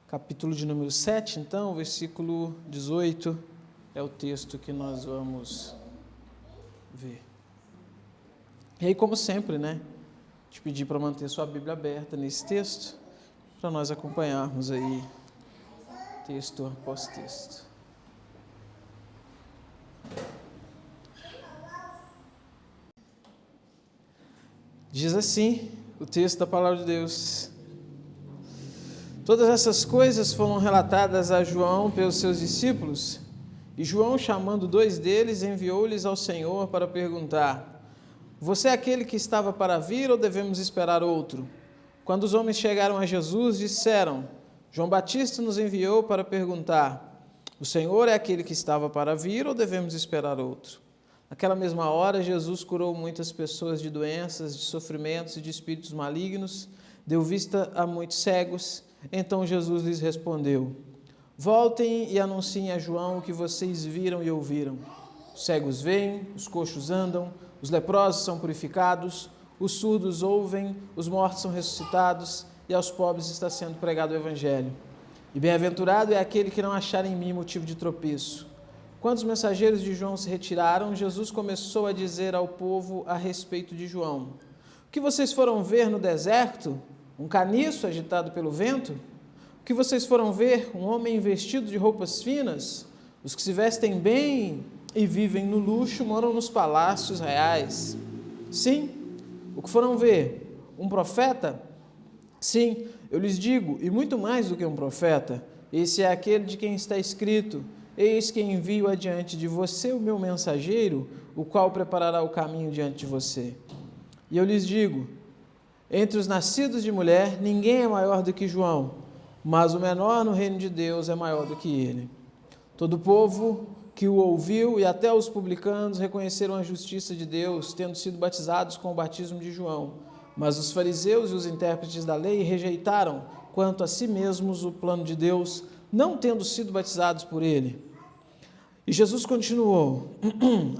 capítulo de número 7, então, versículo 18, é o texto que nós vamos ver. E aí, como sempre, te pedir para manter sua Bíblia aberta nesse texto, para nós acompanharmos aí, texto após texto. Diz assim o texto da palavra de Deus: todas essas coisas foram relatadas a João pelos seus discípulos, e João, chamando 2 deles, enviou-lhes ao Senhor para perguntar: você é aquele que estava para vir ou devemos esperar outro? Quando os homens chegaram a Jesus, disseram: João Batista nos enviou para perguntar: o Senhor é aquele que estava para vir ou devemos esperar outro? Naquela mesma hora, Jesus curou muitas pessoas de doenças, de sofrimentos e de espíritos malignos, deu vista a muitos cegos. Então Jesus lhes respondeu: voltem e anunciem a João o que vocês viram e ouviram. Os cegos veem, os coxos andam, os leprosos são purificados, os surdos ouvem, os mortos são ressuscitados, e aos pobres está sendo pregado o Evangelho. E bem-aventurado é aquele que não achar em mim motivo de tropeço. Quando os mensageiros de João se retiraram, Jesus começou a dizer ao povo a respeito de João: o que vocês foram ver no deserto? Um caniço agitado pelo vento? O que vocês foram ver? Um homem vestido de roupas finas? Os que se vestem bem e vivem no luxo moram nos palácios reais. Sim. O que foram ver? Um profeta? Sim, eu lhes digo, e muito mais do que um profeta. Esse é aquele de quem está escrito: eis que envio adiante de você o meu mensageiro, o qual preparará o caminho diante de você. E eu lhes digo, entre os nascidos de mulher, ninguém é maior do que João, mas o menor no reino de Deus é maior do que ele. Todo o povo que o ouviu e até os publicanos reconheceram a justiça de Deus, tendo sido batizados com o batismo de João. Mas os fariseus e os intérpretes da lei rejeitaram, quanto a si mesmos, o plano de Deus, não tendo sido batizados por ele. E Jesus continuou: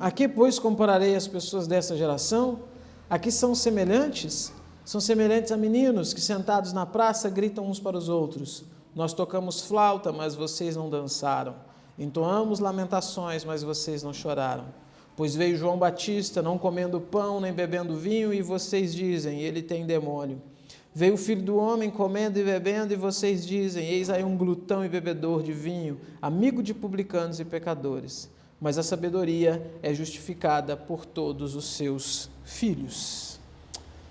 a que, pois, compararei as pessoas dessa geração? A que são semelhantes? São semelhantes a meninos que, sentados na praça, gritam uns para os outros: nós tocamos flauta, mas vocês não dançaram. Entoamos lamentações, mas vocês não choraram. Pois veio João Batista, não comendo pão nem bebendo vinho, e vocês dizem: ele tem demônio. Veio o Filho do Homem comendo e bebendo, e vocês dizem: eis aí um glutão e bebedor de vinho, amigo de publicanos e pecadores. Mas a sabedoria é justificada por todos os seus filhos.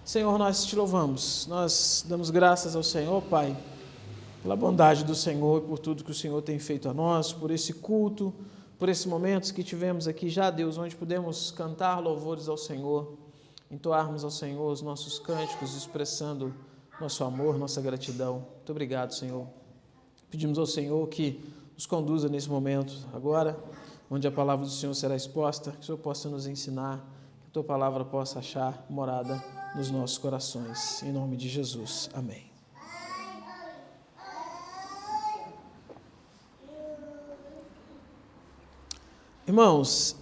Senhor, nós te louvamos, nós damos graças ao Senhor, Pai, pela bondade do Senhor e por tudo que o Senhor tem feito a nós, por esse culto, por esses momentos que tivemos aqui já, Deus, onde pudemos cantar louvores ao Senhor, entoarmos ao Senhor os nossos cânticos, expressando nosso amor, nossa gratidão. Muito obrigado, Senhor. Pedimos ao Senhor que nos conduza nesse momento agora, onde a palavra do Senhor será exposta, que o Senhor possa nos ensinar, que a Tua palavra possa achar morada nos nossos corações. Em nome de Jesus. Amém. Irmãos,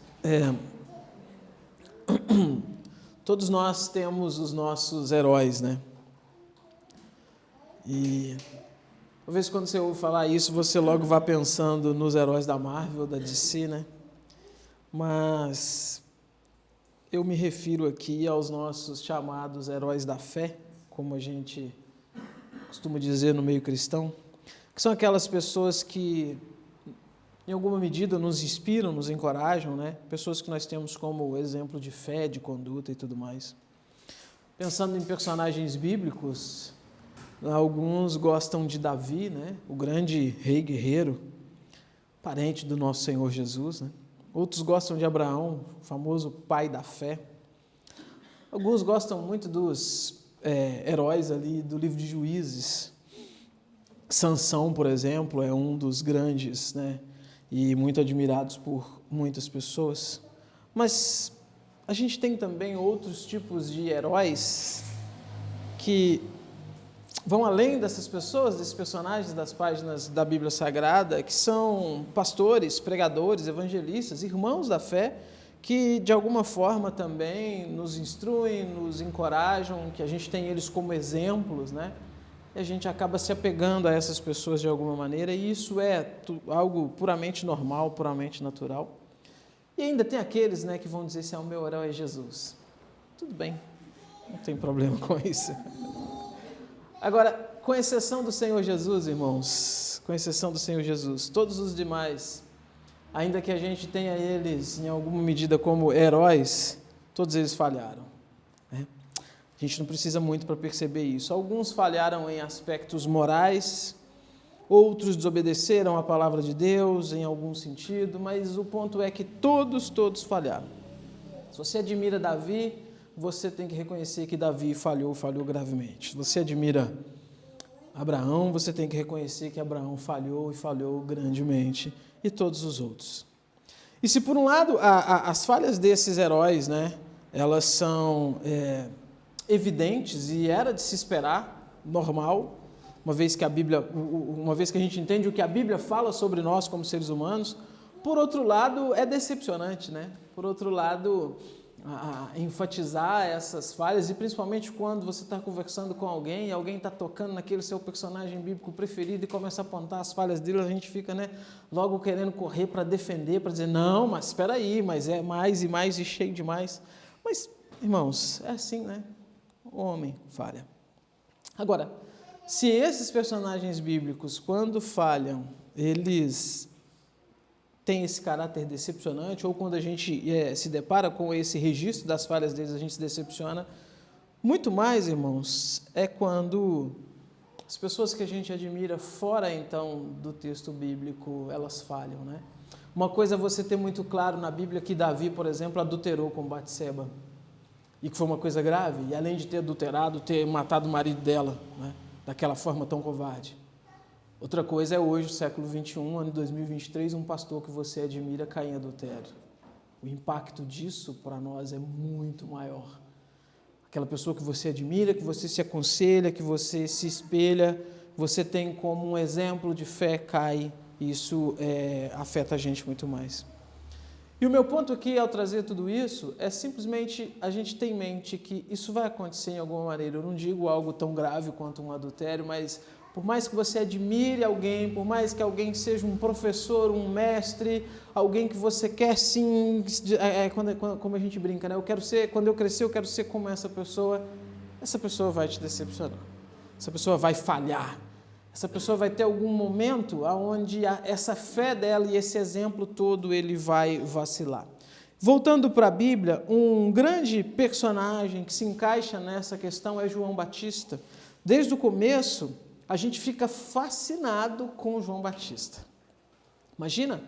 todos nós temos os nossos heróis, E talvez quando você ouve falar isso, você logo vá pensando nos heróis da Marvel, da DC, Mas eu me refiro aqui aos nossos chamados heróis da fé, como a gente costuma dizer no meio cristão, que são aquelas pessoas que, em alguma medida, nos inspiram, nos encorajam, Pessoas que nós temos como exemplo de fé, de conduta e tudo mais. Pensando em personagens bíblicos, alguns gostam de Davi, O grande rei guerreiro, parente do nosso Senhor Jesus, Outros gostam de Abraão, o famoso pai da fé. Alguns gostam muito dos heróis ali do livro de Juízes. Sansão, por exemplo, é um dos grandes, E muito admirados por muitas pessoas. Mas a gente tem também outros tipos de heróis que vão além dessas pessoas, desses personagens das páginas da Bíblia Sagrada, que são pastores, pregadores, evangelistas, irmãos da fé, que de alguma forma também nos instruem, nos encorajam, que a gente tem eles como exemplos, e a gente acaba se apegando a essas pessoas de alguma maneira, e isso é algo puramente normal, puramente natural. E ainda tem aqueles, né, que vão dizer assim, o meu herói é Jesus. Tudo bem, não tem problema com isso. Agora, com exceção do Senhor Jesus, irmãos, com exceção do Senhor Jesus, todos os demais, ainda que a gente tenha eles em alguma medida como heróis, todos eles falharam, né? A gente não precisa muito para perceber isso. Alguns falharam em aspectos morais, outros desobedeceram a palavra de Deus em algum sentido, mas o ponto é que todos falharam. Se você admira Davi, você tem que reconhecer que Davi falhou gravemente. Se você admira Abraão, você tem que reconhecer que Abraão falhou grandemente, e todos os outros. E se por um lado as falhas desses heróis, né, elas são evidentes e era de se esperar, normal, uma vez que a gente entende o que a Bíblia fala sobre nós como seres humanos, por outro lado é decepcionante, né? Por outro lado, enfatizar essas falhas, e principalmente quando você está conversando com alguém e alguém está tocando naquele seu personagem bíblico preferido e começa a apontar as falhas dele, a gente fica, né, logo querendo correr para defender, para dizer, não, mas espera aí, mas é mais e mais e cheio demais. Mas, irmãos, é assim, né? O homem falha. Agora, se esses personagens bíblicos, quando falham, eles têm esse caráter decepcionante, ou quando a gente se depara com esse registro das falhas deles, a gente se decepciona, muito mais, irmãos, é quando as pessoas que a gente admira fora, então, do texto bíblico, elas falham, né? Uma coisa é você ter muito claro na Bíblia que Davi, por exemplo, adulterou com Batseba, e que foi uma coisa grave, e além de ter adulterado, ter matado o marido dela, né, daquela forma tão covarde. Outra coisa é hoje, século 21, ano 2023, um pastor que você admira cair em adultério. O impacto disso para nós é muito maior. Aquela pessoa que você admira, que você se aconselha, que você se espelha, você tem como um exemplo de fé, cai, e isso afeta a gente muito mais. E o meu ponto aqui, ao trazer tudo isso, é simplesmente a gente ter em mente que isso vai acontecer em alguma maneira. Eu não digo algo tão grave quanto um adultério, mas por mais que você admire alguém, por mais que alguém seja um professor, um mestre, alguém que você quer sim, como a gente brinca, né? Quando eu crescer, eu quero ser como essa pessoa vai te decepcionar, essa pessoa vai falhar, essa pessoa vai ter algum momento onde essa fé dela e esse exemplo todo ele vai vacilar. Voltando para a Bíblia, um grande personagem que se encaixa nessa questão é João Batista. Desde o começo, a gente fica fascinado com João Batista. Imagina,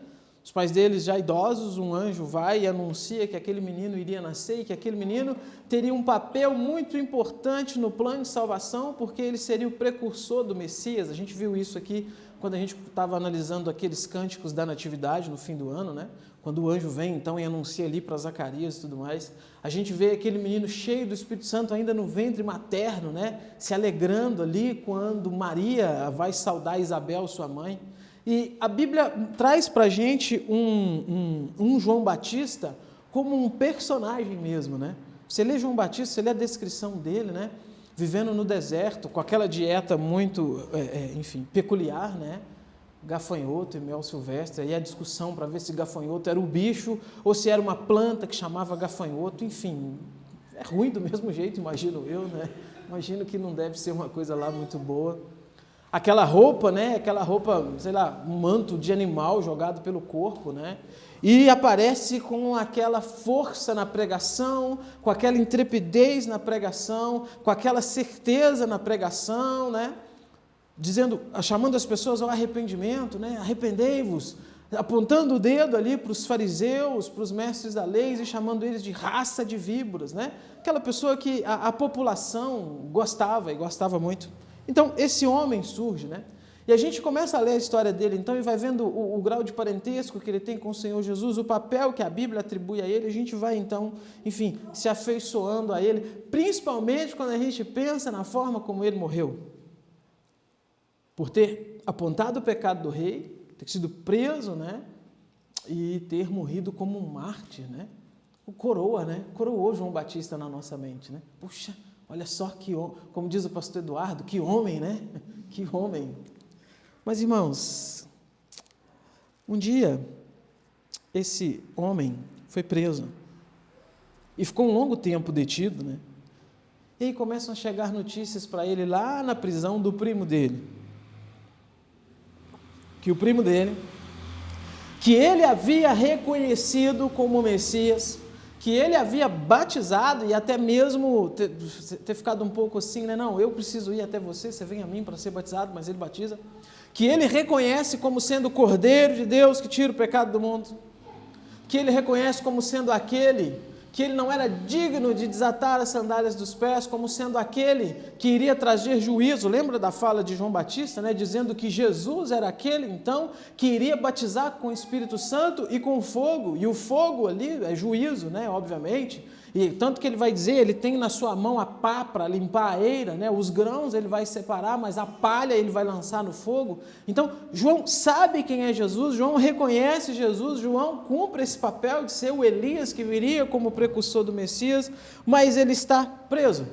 os pais deles já idosos, um anjo vai e anuncia que aquele menino iria nascer e que aquele menino teria um papel muito importante no plano de salvação, porque ele seria o precursor do Messias. A gente viu isso aqui quando a gente estava analisando aqueles cânticos da natividade no fim do ano, né? Quando o anjo vem então e anuncia ali para Zacarias e tudo mais, a gente vê aquele menino cheio do Espírito Santo ainda no ventre materno, né? Se alegrando ali quando Maria vai saudar Isabel, sua mãe. E a Bíblia traz para a gente um João Batista como um personagem mesmo, né? Você lê João Batista, você lê a descrição dele, né? Vivendo no deserto, com aquela dieta muito, peculiar, né? Gafanhoto e mel silvestre, aí a discussão para ver se gafanhoto era o bicho ou se era uma planta que chamava gafanhoto, enfim, é ruim do mesmo jeito, imagino eu, né? Imagino que não deve ser uma coisa lá muito boa. Aquela roupa, né? Sei lá, um manto de animal jogado pelo corpo, né? E aparece com aquela força na pregação, com aquela intrepidez na pregação, com aquela certeza na pregação, né? Chamando as pessoas ao arrependimento, né? Arrependei-vos, apontando o dedo ali para os fariseus, para os mestres da lei e chamando eles de raça de víboras, né? Aquela pessoa que a população gostava e gostava muito. Então, esse homem surge, né? E a gente começa a ler a história dele, então, e vai vendo o grau de parentesco que ele tem com o Senhor Jesus, o papel que a Bíblia atribui a ele, a gente vai, então, enfim, se afeiçoando a ele, principalmente quando a gente pensa na forma como ele morreu. Por ter apontado o pecado do rei, ter sido preso, né? E ter morrido como um mártir, né? O coroa, né? Coroou João Batista na nossa mente, né? Puxa, Olha só como diz o pastor Eduardo, que homem, né? Que homem. Mas, irmãos, um dia esse homem foi preso e ficou um longo tempo detido, né? E aí começam a chegar notícias para ele lá na prisão do primo dele. Que o primo dele, que ele havia reconhecido como Messias, que ele havia batizado e até mesmo ter ficado um pouco assim, né? Não, eu preciso ir até você, você vem a mim para ser batizado, mas ele batiza. Que ele reconhece como sendo o Cordeiro de Deus que tira o pecado do mundo. Que ele reconhece como sendo aquele que ele não era digno de desatar as sandálias dos pés, como sendo aquele que iria trazer juízo. Lembra da fala de João Batista, né? Dizendo que Jesus era aquele, então, que iria batizar com o Espírito Santo e com fogo, e o fogo ali é juízo, né? Obviamente, e tanto que ele vai dizer, ele tem na sua mão a pá para limpar a eira, né? Os grãos ele vai separar, mas a palha ele vai lançar no fogo. Então, João sabe quem é Jesus, João reconhece Jesus, João cumpre esse papel de ser o Elias que viria como precursor do Messias, mas ele está preso.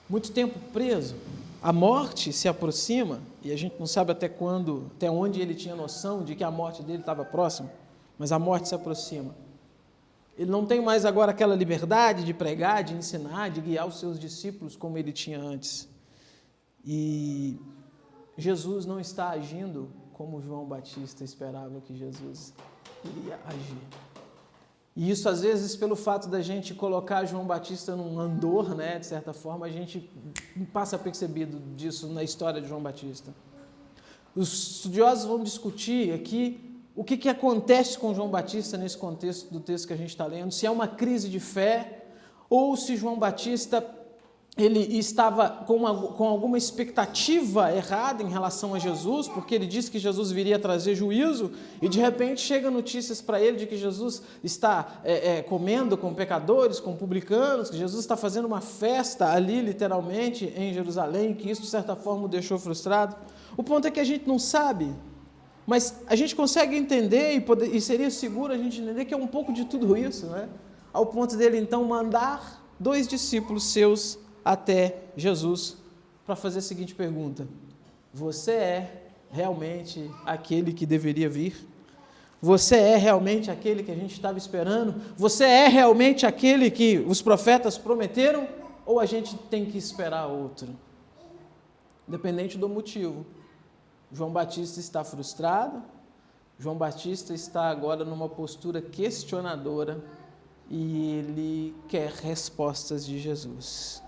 Muito tempo preso. A morte se aproxima, e a gente não sabe até quando, até onde ele tinha noção de que a morte dele estava próxima, mas a morte se aproxima. Ele não tem mais agora aquela liberdade de pregar, de ensinar, de guiar os seus discípulos como ele tinha antes. E Jesus não está agindo como João Batista esperava que Jesus iria agir. E isso, às vezes, pelo fato da gente colocar João Batista num andor, né, de certa forma, a gente passa percebido disso na história de João Batista. Os estudiosos vão discutir aqui o que acontece com João Batista nesse contexto do texto que a gente está lendo, se é uma crise de fé, ou se João Batista ele estava com alguma expectativa errada em relação a Jesus, porque ele disse que Jesus viria trazer juízo, e de repente chegam notícias para ele de que Jesus está comendo com pecadores, com publicanos, que Jesus está fazendo uma festa ali, literalmente, em Jerusalém, que isso de certa forma o deixou frustrado. O ponto é que a gente não sabe, mas a gente consegue entender e seria seguro a gente entender que é um pouco de tudo isso, né? Ao ponto dele então mandar 2 discípulos seus até Jesus para fazer a seguinte pergunta: você é realmente aquele que deveria vir? Você é realmente aquele que a gente estava esperando? Você é realmente aquele que os profetas prometeram? Ou a gente tem que esperar outro? Independente do motivo. João Batista está frustrado, João Batista está agora numa postura questionadora e ele quer respostas de Jesus.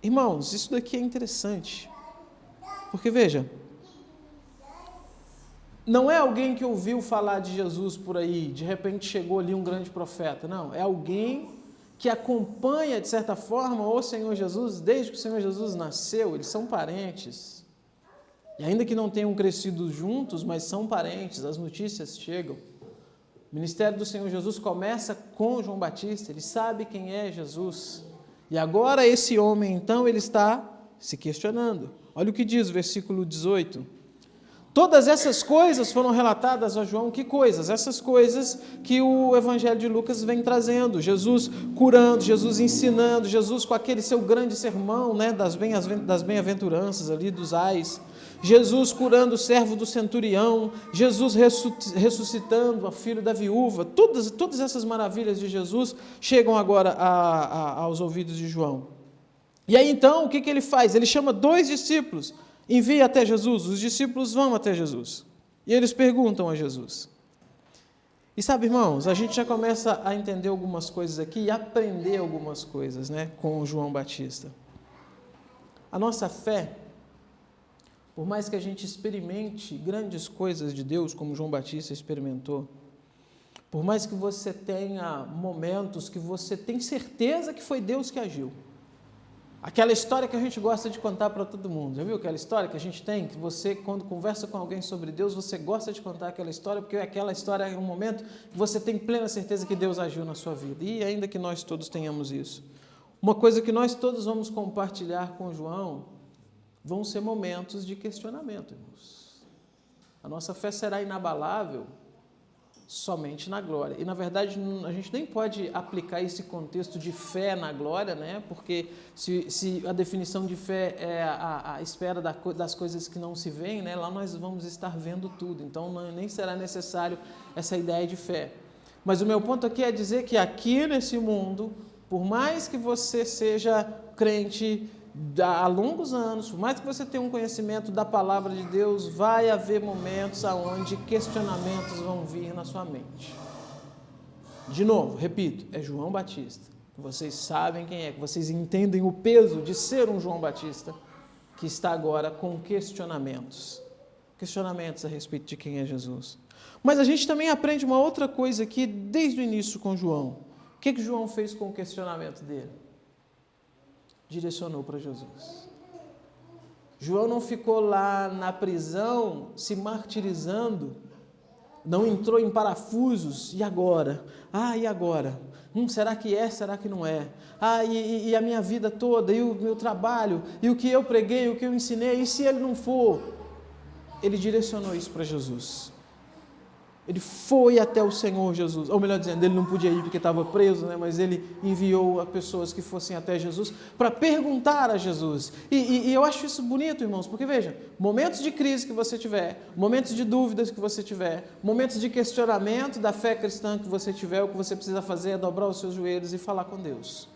Irmãos, isso daqui é interessante, porque veja, não é alguém que ouviu falar de Jesus por aí, de repente chegou ali um grande profeta, não, é alguém que acompanha de certa forma o Senhor Jesus desde que o Senhor Jesus nasceu, eles são parentes. E ainda que não tenham crescido juntos, mas são parentes, as notícias chegam. O ministério do Senhor Jesus começa com João Batista, ele sabe quem é Jesus. E agora esse homem, então, ele está se questionando. Olha o que diz o versículo 18. Todas essas coisas foram relatadas a João. Que coisas? Essas coisas que o Evangelho de Lucas vem trazendo. Jesus curando, Jesus ensinando, Jesus com aquele seu grande sermão, né, das bem-aventuranças ali, dos ais. Jesus curando o servo do centurião, Jesus ressuscitando o filho da viúva, todas essas maravilhas de Jesus chegam agora aos ouvidos de João. E aí então, o que ele faz? Ele chama 2 discípulos, envia até Jesus, os discípulos vão até Jesus, e eles perguntam a Jesus. E sabe, irmãos, a gente já começa a entender algumas coisas aqui e aprender algumas coisas, né, com o João Batista. A nossa fé, por mais que a gente experimente grandes coisas de Deus, como João Batista experimentou, por mais que você tenha momentos que você tem certeza que foi Deus que agiu, aquela história que a gente gosta de contar para todo mundo, já viu aquela história que a gente tem, que você, quando conversa com alguém sobre Deus, você gosta de contar aquela história, porque aquela história é um momento que você tem plena certeza que Deus agiu na sua vida, e ainda que nós todos tenhamos isso. Uma coisa que nós todos vamos compartilhar com João, vão ser momentos de questionamento, irmãos. A nossa fé será inabalável somente na glória. E, na verdade, a gente nem pode aplicar esse contexto de fé na glória, né? Porque se a definição de fé é a espera das coisas que não se veem, né? Lá nós vamos estar vendo tudo. Então, nem será necessário essa ideia de fé. Mas o meu ponto aqui é dizer que aqui nesse mundo, por mais que você seja crente há longos anos, por mais que você tenha um conhecimento da palavra de Deus, vai haver momentos onde questionamentos vão vir na sua mente. De novo, repito, é João Batista. Vocês sabem quem é, que vocês entendem o peso de ser um João Batista, que está agora com questionamentos. Questionamentos a respeito de quem é Jesus. Mas a gente também aprende uma outra coisa aqui desde o início com João. O que João fez com o questionamento dele? Direcionou para Jesus. João não ficou lá na prisão se martirizando, não entrou em parafusos, e agora? E agora? Será que é, será que não é? E a minha vida toda, e o meu trabalho, e o que eu preguei, o que eu ensinei, e se ele não for? Ele direcionou isso para Jesus. Ele foi até o Senhor Jesus, ou melhor dizendo, ele não podia ir porque estava preso, né? Mas ele enviou a pessoas que fossem até Jesus para perguntar a Jesus. E eu acho isso bonito, irmãos, porque veja, momentos de crise que você tiver, momentos de dúvidas que você tiver, momentos de questionamento da fé cristã que você tiver, o que você precisa fazer é dobrar os seus joelhos e falar com Deus.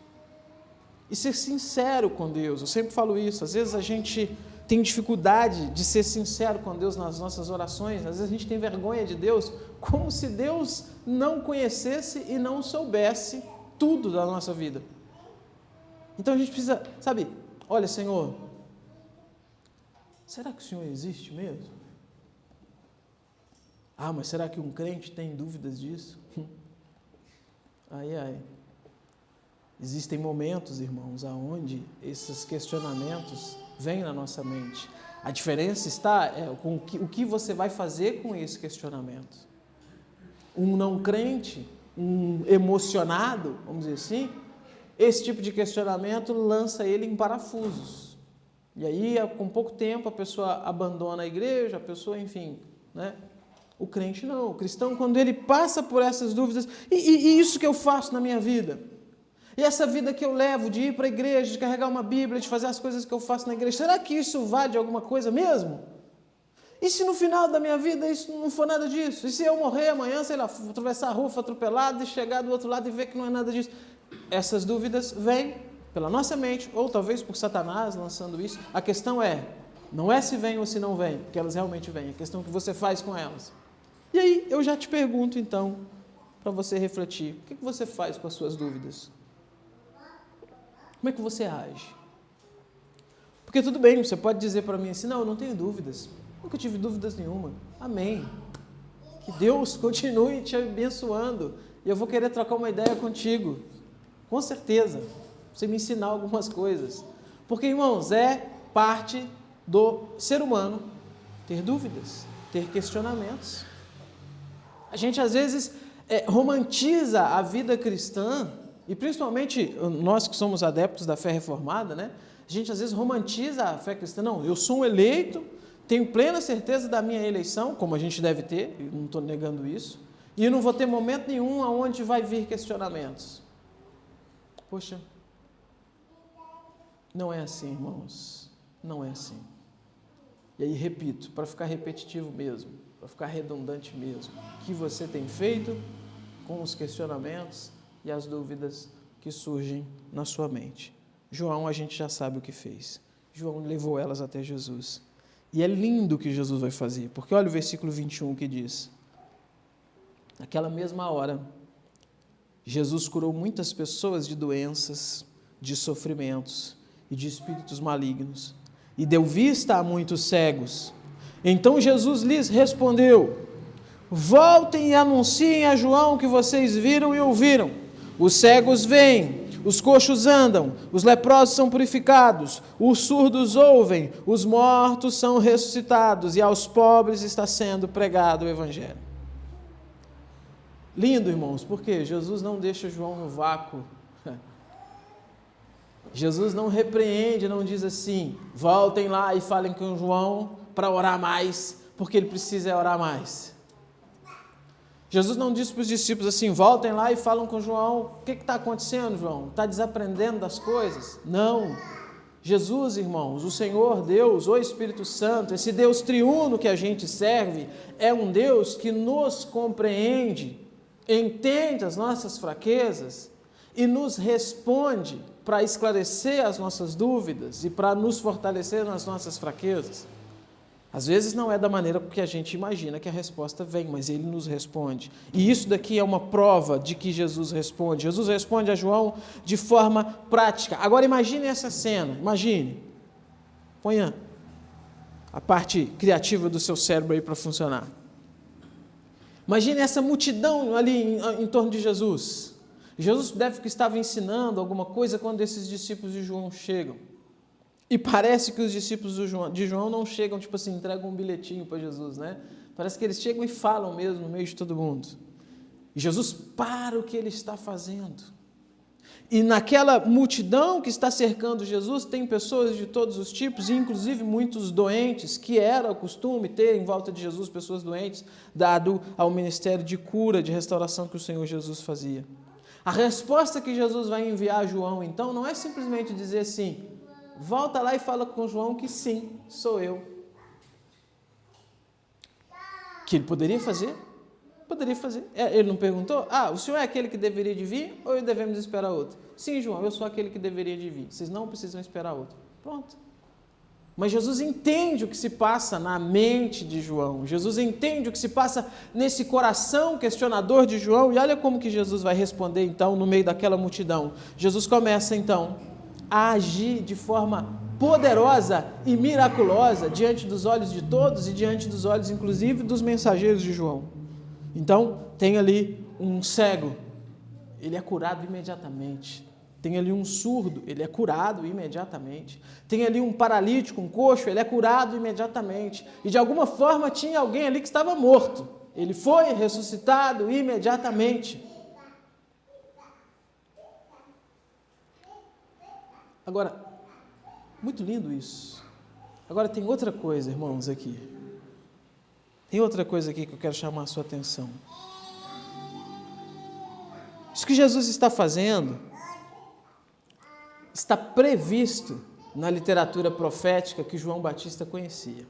E ser sincero com Deus. Eu sempre falo isso, às vezes a gente tem dificuldade de ser sincero com Deus nas nossas orações, às vezes a gente tem vergonha de Deus, como se Deus não conhecesse e não soubesse tudo da nossa vida. Então a gente precisa, olha, Senhor, será que o Senhor existe mesmo? Mas será que um crente tem dúvidas disso? Existem momentos, irmãos, onde esses questionamentos vêm na nossa mente. A diferença está com o que você vai fazer com esse questionamento. Um não crente, um emocionado, vamos dizer assim, esse tipo de questionamento lança ele em parafusos. E aí, com pouco tempo, a pessoa abandona a igreja, a pessoa, enfim, né? O crente não. O cristão, quando ele passa por essas dúvidas, e isso que eu faço na minha vida? E essa vida que eu levo de ir para a igreja, de carregar uma Bíblia, de fazer as coisas que eu faço na igreja, será que isso vale alguma coisa mesmo? E se no final da minha vida isso não for nada disso? E se eu morrer amanhã, sei lá, atravessar a rua, for atropelado e chegar do outro lado e ver que não é nada disso? Essas dúvidas vêm pela nossa mente, ou talvez por Satanás lançando isso. A questão não é se vem ou se não vem, porque elas realmente vêm. A questão é o que você faz com elas. E aí eu já te pergunto então, para você refletir, o que você faz com as suas dúvidas? Como é que você age? Porque tudo bem, você pode dizer para mim assim, não, eu não tenho dúvidas, nunca tive dúvidas nenhuma. Amém. Que Deus continue te abençoando e eu vou querer trocar uma ideia contigo, com certeza, você me ensinar algumas coisas. Porque, irmãos, é parte do ser humano ter dúvidas, ter questionamentos. A gente às vezes romantiza a vida cristã, e principalmente nós que somos adeptos da fé reformada, né? A gente às vezes romantiza a fé cristã. Não, eu sou um eleito, tenho plena certeza da minha eleição, como a gente deve ter, eu não estou negando isso, e eu não vou ter momento nenhum onde vai vir questionamentos. Poxa, não é assim, irmãos, não é assim. E aí, repito, para ficar repetitivo mesmo, para ficar redundante mesmo, o que você tem feito com os questionamentos e as dúvidas que surgem na sua mente? João, a gente já sabe o que fez. João levou elas até Jesus. E é lindo o que Jesus vai fazer, porque olha o versículo 21 que diz: naquela mesma hora, Jesus curou muitas pessoas de doenças, de sofrimentos e de espíritos malignos, e deu vista a muitos cegos. Então Jesus lhes respondeu: voltem e anunciem a João o que vocês viram e ouviram. Os cegos veem, os coxos andam, os leprosos são purificados, os surdos ouvem, os mortos são ressuscitados e aos pobres está sendo pregado o Evangelho. Lindo, irmãos, porque Jesus não deixa João no vácuo. Jesus não repreende, não diz assim, voltem lá e falem com João para orar mais, porque ele precisa orar mais. Jesus não disse para os discípulos assim, voltem lá e falam com João, o que está acontecendo, João? Está desaprendendo das coisas? Não. Jesus, irmãos, o Senhor Deus, o Espírito Santo, esse Deus triuno que a gente serve, é um Deus que nos compreende, entende as nossas fraquezas e nos responde para esclarecer as nossas dúvidas e para nos fortalecer nas nossas fraquezas. Às vezes não é da maneira que a gente imagina que a resposta vem, mas Ele nos responde. E isso daqui é uma prova de que Jesus responde. Jesus responde a João de forma prática. Agora imagine essa cena, imagine. Ponha a parte criativa do seu cérebro aí para funcionar. Imagine essa multidão ali em torno de Jesus. Jesus deve que estava ensinando alguma coisa quando esses discípulos de João chegam. E parece que os discípulos de João não chegam, tipo assim, entregam um bilhetinho para Jesus, né? Parece que eles chegam e falam mesmo no meio de todo mundo. E Jesus para o que ele está fazendo. E naquela multidão que está cercando Jesus, tem pessoas de todos os tipos, inclusive muitos doentes, que era o costume ter em volta de Jesus pessoas doentes, dado ao ministério de cura, de restauração que o Senhor Jesus fazia. A resposta que Jesus vai enviar a João, então, não é simplesmente dizer assim, volta lá e fala com João que sim, sou eu. Que ele poderia fazer? Poderia fazer. Ele não perguntou? O senhor é aquele que deveria de vir ou devemos esperar outro? Sim, João, eu sou aquele que deveria de vir. Vocês não precisam esperar outro. Pronto. Mas Jesus entende o que se passa na mente de João. Jesus entende o que se passa nesse coração questionador de João. E olha como que Jesus vai responder, então, no meio daquela multidão. Jesus começa, então, a agir de forma poderosa e miraculosa diante dos olhos de todos e diante dos olhos, inclusive, dos mensageiros de João. Então, tem ali um cego, ele é curado imediatamente. Tem ali um surdo, ele é curado imediatamente. Tem ali um paralítico, um coxo, ele é curado imediatamente. E de alguma forma tinha alguém ali que estava morto. Ele foi ressuscitado imediatamente. Agora, muito lindo isso. Agora tem outra coisa, irmãos, aqui. Tem outra coisa aqui que eu quero chamar a sua atenção. Isso que Jesus está fazendo está previsto na literatura profética que João Batista conhecia.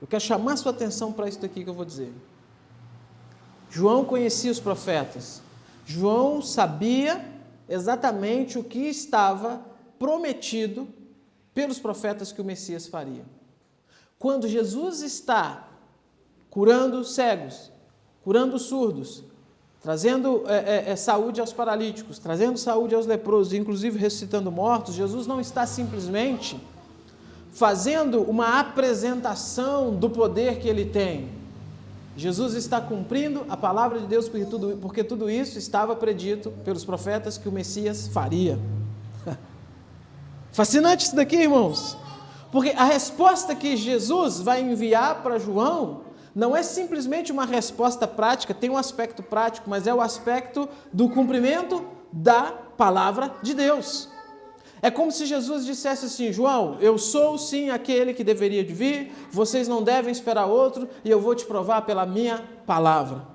Eu quero chamar a sua atenção para isso daqui que eu vou dizer. João conhecia os profetas. João sabia exatamente o que estava prometido pelos profetas que o Messias faria. Quando Jesus está curando cegos, curando surdos, trazendo saúde aos paralíticos, trazendo saúde aos leprosos, inclusive ressuscitando mortos, Jesus não está simplesmente fazendo uma apresentação do poder que ele tem. Jesus está cumprindo a palavra de Deus, porque tudo isso estava predito pelos profetas que o Messias faria. Fascinante isso daqui, irmãos, porque a resposta que Jesus vai enviar para João não é simplesmente uma resposta prática, tem um aspecto prático, mas é o aspecto do cumprimento da palavra de Deus. É como se Jesus dissesse assim, João, eu sou sim aquele que deveria de vir, vocês não devem esperar outro, e eu vou te provar pela minha palavra.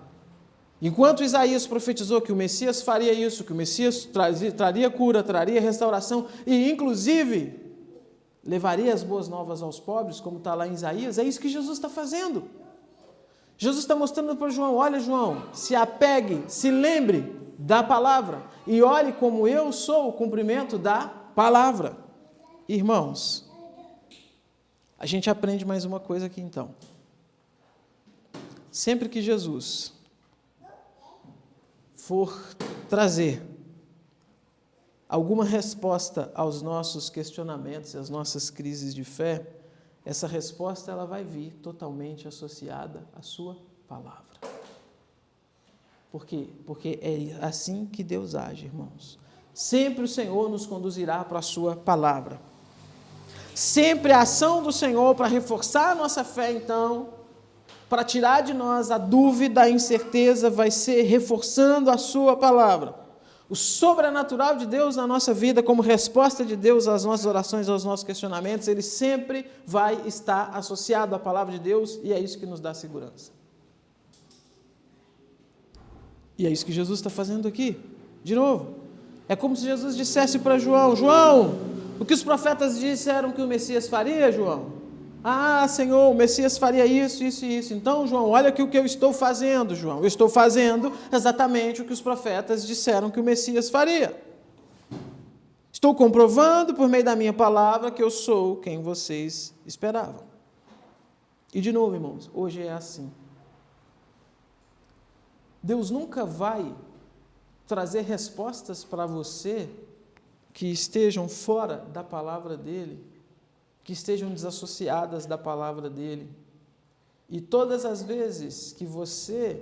Enquanto Isaías profetizou que o Messias faria isso, que o Messias traria cura, traria restauração, e inclusive levaria as boas novas aos pobres, como está lá em Isaías, é isso que Jesus está fazendo. Jesus está mostrando para João, olha João, se apegue, se lembre da palavra, e olhe como eu sou o cumprimento da palavra. Irmãos, a gente aprende mais uma coisa aqui então. Sempre que Jesus for trazer alguma resposta aos nossos questionamentos, às nossas crises de fé, essa resposta ela vai vir totalmente associada à sua palavra. Por quê? Porque é assim que Deus age, irmãos. Sempre o Senhor nos conduzirá para a sua palavra. Sempre a ação do Senhor para reforçar a nossa fé, então, para tirar de nós a dúvida, a incerteza, vai ser reforçando a sua palavra. O sobrenatural de Deus na nossa vida, como resposta de Deus às nossas orações, aos nossos questionamentos, ele sempre vai estar associado à palavra de Deus, e é isso que nos dá segurança. E é isso que Jesus está fazendo aqui, de novo. É como se Jesus dissesse para João: João, o que os profetas disseram que o Messias faria, João? Ah, Senhor, o Messias faria isso, isso e isso. Então, João, olha aqui o que eu estou fazendo, João. Eu estou fazendo exatamente o que os profetas disseram que o Messias faria. Estou comprovando por meio da minha palavra que eu sou quem vocês esperavam. E de novo, irmãos, hoje é assim. Deus nunca vai trazer respostas para você que estejam fora da palavra dele, que estejam desassociadas da palavra dele. E todas as vezes que você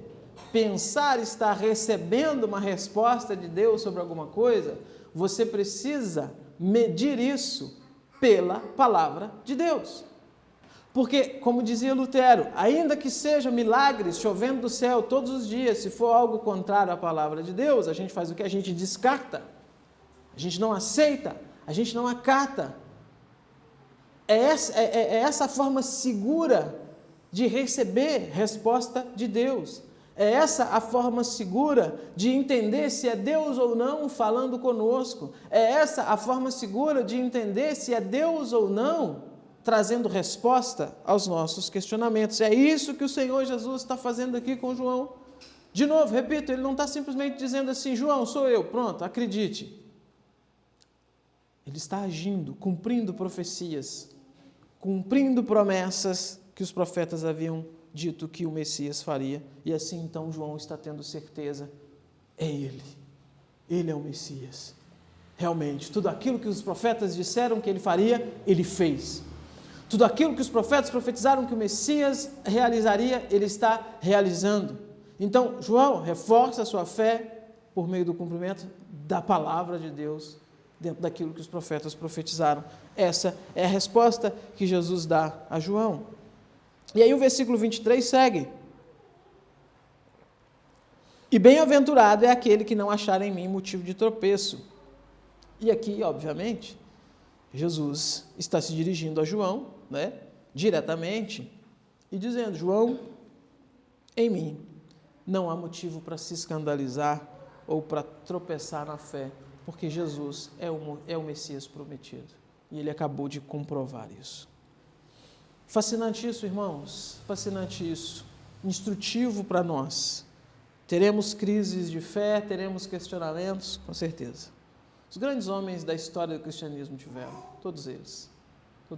pensar estar recebendo uma resposta de Deus sobre alguma coisa, você precisa medir isso pela palavra de Deus. Porque, como dizia Lutero, ainda que seja milagres chovendo do céu todos os dias, se for algo contrário à palavra de Deus, a gente faz o que? A gente descarta, a gente não aceita, a gente não acata. É essa a forma segura de receber resposta de Deus. É essa a forma segura de entender se é Deus ou não falando conosco. É essa a forma segura de entender se é Deus ou não trazendo resposta aos nossos questionamentos. É isso que o Senhor Jesus está fazendo aqui com João. De novo, repito, ele não está simplesmente dizendo assim: João, sou eu, pronto, acredite. Ele está agindo, cumprindo profecias, cumprindo promessas que os profetas haviam dito que o Messias faria. E assim, então, João está tendo certeza: é ele é o Messias. Realmente, tudo aquilo que os profetas disseram que ele faria, ele fez. Tudo aquilo que os profetas profetizaram que o Messias realizaria, ele está realizando. Então, João reforça a sua fé por meio do cumprimento da palavra de Deus, dentro daquilo que os profetas profetizaram. Essa é a resposta que Jesus dá a João. E aí o versículo 23 segue: e bem-aventurado é aquele que não achar em mim motivo de tropeço. E aqui, obviamente, Jesus está se dirigindo a João, diretamente, e dizendo: João, em mim não há motivo para se escandalizar ou para tropeçar na fé, porque Jesus é o Messias prometido. E ele acabou de comprovar isso. Fascinante isso, irmãos, fascinante isso, instrutivo para nós. Teremos crises de fé, teremos questionamentos, com certeza. Os grandes homens da história do cristianismo tiveram, todos eles. O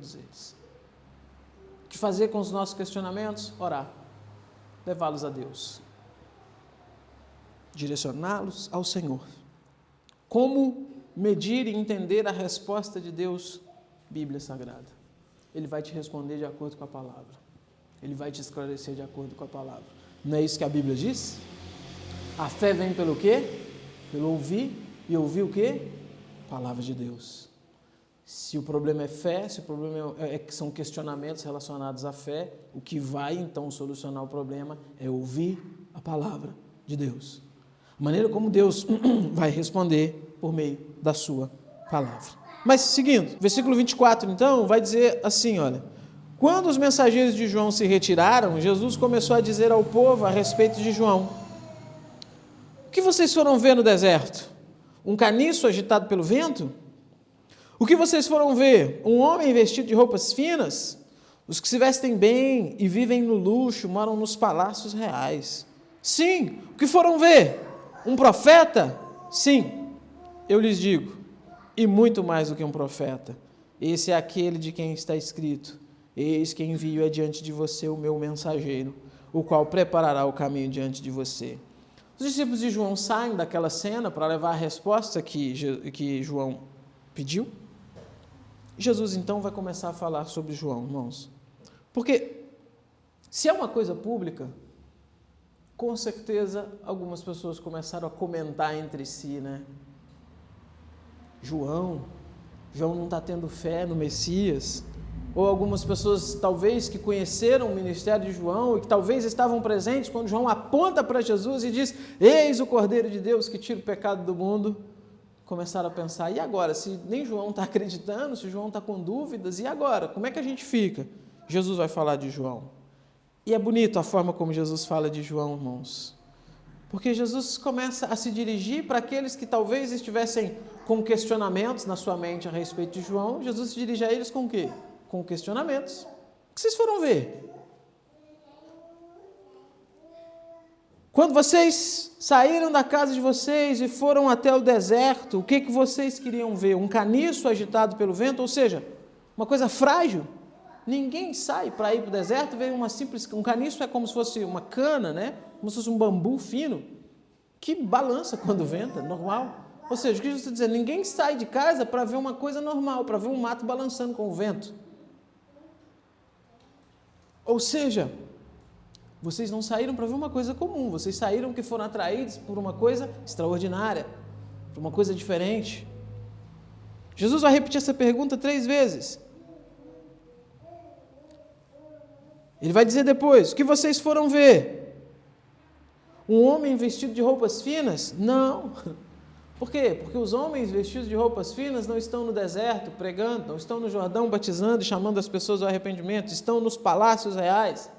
que fazer com os nossos questionamentos? Orar, levá-los a Deus, direcioná-los ao Senhor. Como medir e entender a resposta de Deus? Bíblia Sagrada. Ele vai te responder de acordo com a palavra. Ele vai te esclarecer de acordo com a palavra. Não é isso que a Bíblia diz? A fé vem pelo quê? Pelo ouvir. E ouvir o quê? Palavra de Deus. Se o problema é fé, se o problema são questionamentos relacionados à fé, o que vai então solucionar o problema é ouvir a palavra de Deus. A maneira como Deus vai responder por meio da sua palavra. Mas seguindo, versículo 24 então vai dizer assim, olha: quando os mensageiros de João se retiraram, Jesus começou a dizer ao povo a respeito de João: o que vocês foram ver no deserto? Um caniço agitado pelo vento? O que vocês foram ver? Um homem vestido de roupas finas? Os que se vestem bem e vivem no luxo moram nos palácios reais. Sim, o que foram ver? Um profeta? Sim, eu lhes digo, e muito mais do que um profeta. Esse é aquele de quem está escrito: eis que envio adiante de você o meu mensageiro, o qual preparará o caminho diante de você. Os discípulos de João saem daquela cena para levar a resposta que João pediu. Jesus então vai começar a falar sobre João, irmãos. Porque se é uma coisa pública, com certeza algumas pessoas começaram a comentar entre si, João não está tendo fé no Messias. Ou algumas pessoas, talvez, que conheceram o ministério de João e que talvez estavam presentes quando João aponta para Jesus e diz: eis o Cordeiro de Deus que tira o pecado do mundo. Começaram a pensar: e agora? Se nem João está acreditando, se João está com dúvidas, e agora? Como é que a gente fica? Jesus vai falar de João. E é bonito a forma como Jesus fala de João, irmãos. Porque Jesus começa a se dirigir para aqueles que talvez estivessem com questionamentos na sua mente a respeito de João. Jesus se dirige a eles com o quê? Com questionamentos. O que vocês foram ver? Quando vocês saíram da casa de vocês e foram até o deserto, o que vocês queriam ver? Um caniço agitado pelo vento? Ou seja, uma coisa frágil? Ninguém sai para ir para o deserto ver um caniço é como se fosse uma cana, né? Como se fosse um bambu fino, que balança quando venta, normal. Ou seja, o que Jesus está dizendo? Ninguém sai de casa para ver uma coisa normal, para ver um mato balançando com o vento. Ou seja, vocês não saíram para ver uma coisa comum, vocês saíram porque foram atraídos por uma coisa extraordinária, por uma coisa diferente. Jesus vai repetir essa pergunta 3 vezes. Ele vai dizer depois, o que vocês foram ver? Um homem vestido de roupas finas? Não. Por quê? Porque os homens vestidos de roupas finas não estão no deserto pregando, não estão no Jordão batizando e chamando as pessoas ao arrependimento, estão nos palácios reais.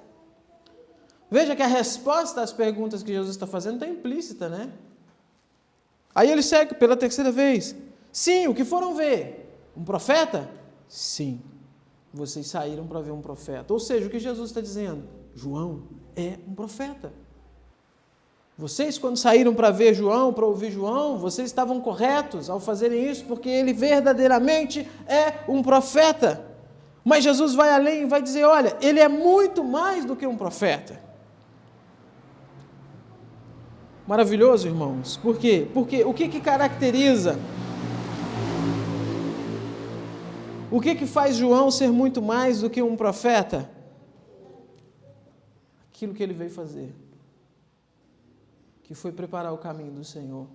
Veja que a resposta às perguntas que Jesus está fazendo está implícita, né? Aí ele segue pela 3ª vez. Sim, o que foram ver? Um profeta? Sim. Vocês saíram para ver um profeta. Ou seja, o que Jesus está dizendo? João é um profeta. Vocês, quando saíram para ver João, para ouvir João, vocês estavam corretos ao fazerem isso, porque ele verdadeiramente é um profeta. Mas Jesus vai além e vai dizer, olha, ele é muito mais do que um profeta. Maravilhoso, irmãos. Por quê? Porque o que caracteriza? O que faz João ser muito mais do que um profeta? Aquilo que ele veio fazer, que foi preparar o caminho do Senhor,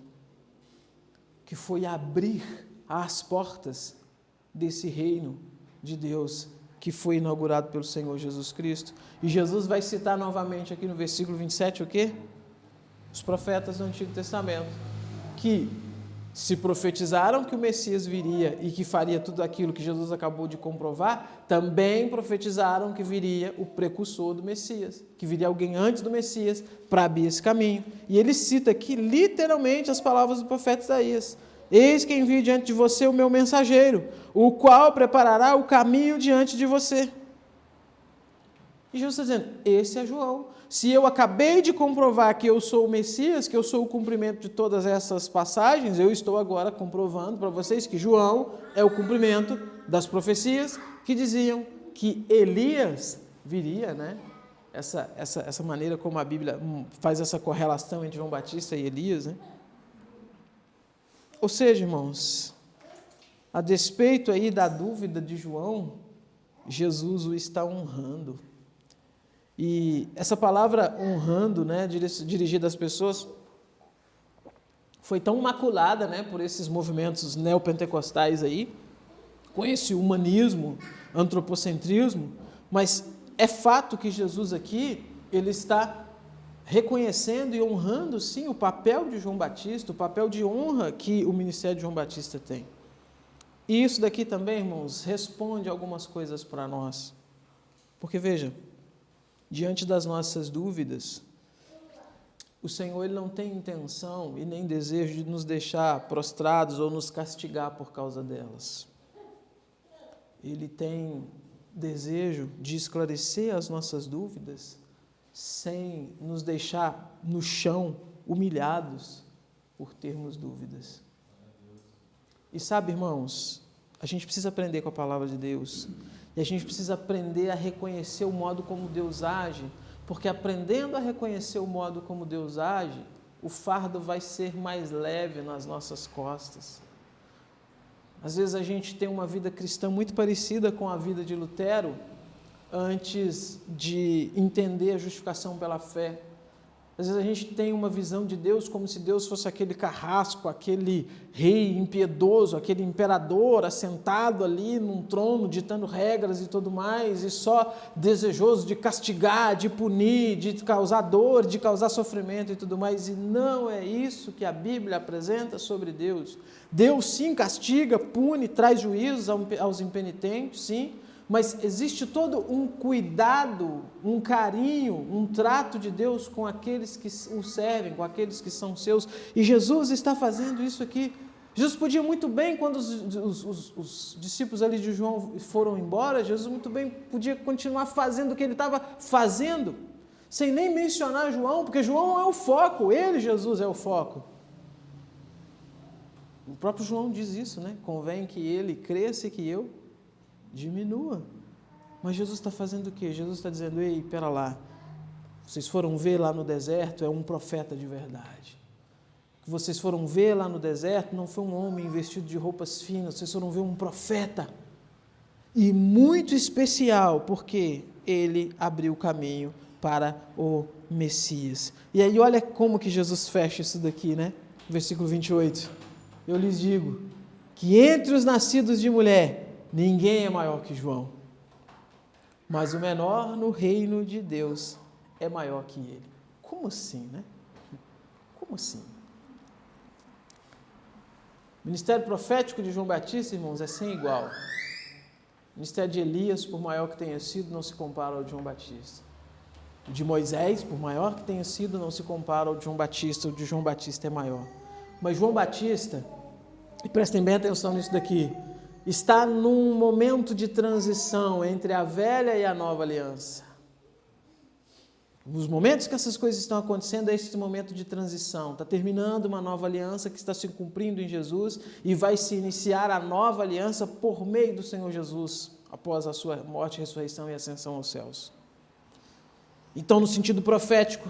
que foi abrir as portas desse reino de Deus, que foi inaugurado pelo Senhor Jesus Cristo. E Jesus vai citar novamente aqui no versículo 27 o quê? Os profetas do Antigo Testamento, que se profetizaram que o Messias viria e que faria tudo aquilo que Jesus acabou de comprovar, também profetizaram que viria o precursor do Messias, que viria alguém antes do Messias para abrir esse caminho. E ele cita aqui literalmente as palavras do profeta Isaías. Eis que envio diante de você o meu mensageiro, o qual preparará o caminho diante de você. E Jesus está dizendo, esse é João. Se eu acabei de comprovar que eu sou o Messias, que eu sou o cumprimento de todas essas passagens, eu estou agora comprovando para vocês que João é o cumprimento das profecias que diziam que Elias viria, né? Essa maneira como a Bíblia faz essa correlação entre João Batista e Elias, né? Ou seja, irmãos, a despeito aí da dúvida de João, Jesus o está honrando. E essa palavra honrando, né, dirigida às pessoas, foi tão maculada, né, por esses movimentos neopentecostais aí, com esse humanismo, antropocentrismo, mas é fato que Jesus aqui, ele está reconhecendo e honrando, sim, o papel de João Batista, o papel de honra que o ministério de João Batista tem. E isso daqui também, irmãos, responde algumas coisas para nós. Porque, veja, diante das nossas dúvidas, o Senhor ele não tem intenção e nem desejo de nos deixar prostrados ou nos castigar por causa delas. Ele tem desejo de esclarecer as nossas dúvidas sem nos deixar no chão, humilhados por termos dúvidas. E sabe, irmãos, a gente precisa aprender com a palavra de Deus. E a gente precisa aprender a reconhecer o modo como Deus age, porque aprendendo a reconhecer o modo como Deus age, o fardo vai ser mais leve nas nossas costas. Às vezes a gente tem uma vida cristã muito parecida com a vida de Lutero, antes de entender a justificação pela fé. Às vezes a gente tem uma visão de Deus como se Deus fosse aquele carrasco, aquele rei impiedoso, aquele imperador assentado ali num trono, ditando regras e tudo mais, e só desejoso de castigar, de punir, de causar dor, de causar sofrimento e tudo mais. E não é isso que a Bíblia apresenta sobre Deus. Deus sim castiga, pune, traz juízos aos impenitentes, sim, mas existe todo um cuidado, um carinho, um trato de Deus com aqueles que o servem, com aqueles que são seus, e Jesus está fazendo isso aqui. Jesus podia muito bem, quando os discípulos ali de João foram embora, Jesus muito bem podia continuar fazendo o que ele estava fazendo, sem nem mencionar João, porque João é o foco, ele, Jesus, é o foco. O próprio João diz isso, né? Convém que ele cresça e que eu diminua. Mas Jesus está fazendo o quê? Jesus está dizendo, ei, pera lá, vocês foram ver lá no deserto, é um profeta de verdade. O que vocês foram ver lá no deserto não foi um homem vestido de roupas finas, vocês foram ver um profeta. E muito especial, porque ele abriu o caminho para o Messias. E aí olha como que Jesus fecha isso daqui, né? Versículo 28. Eu lhes digo que entre os nascidos de mulher, ninguém é maior que João. Mas o menor no reino de Deus é maior que ele. Como assim, né? Como assim? O ministério profético de João Batista, irmãos, é sem igual. O ministério de Elias, por maior que tenha sido, não se compara ao de João Batista. O de Moisés, por maior que tenha sido, não se compara ao de João Batista. O de João Batista é maior. Mas João Batista, e prestem bem atenção nisso daqui, está num momento de transição entre a velha e a nova aliança. Nos momentos que essas coisas estão acontecendo, é esse momento de transição. Está terminando uma nova aliança que está se cumprindo em Jesus e vai se iniciar a nova aliança por meio do Senhor Jesus, após a sua morte, ressurreição e ascensão aos céus. Então, no sentido profético,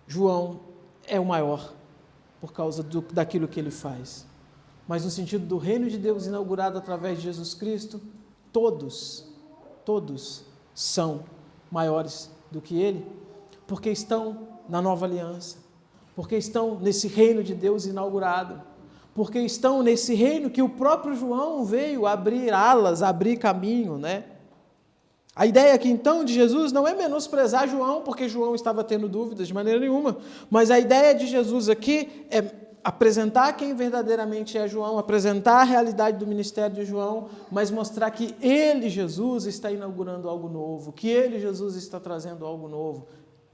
João é o maior por causa daquilo que ele faz. Mas no sentido do reino de Deus inaugurado através de Jesus Cristo, todos são maiores do que ele, porque estão na nova aliança, porque estão nesse reino de Deus inaugurado, porque estão nesse reino que o próprio João veio abrir alas, abrir caminho, né? A ideia aqui então de Jesus não é menosprezar João, porque João estava tendo dúvidas de maneira nenhuma, mas a ideia de Jesus aqui é apresentar quem verdadeiramente é João, apresentar a realidade do ministério de João, mas mostrar que ele, Jesus, está inaugurando algo novo, que ele, Jesus, está trazendo algo novo.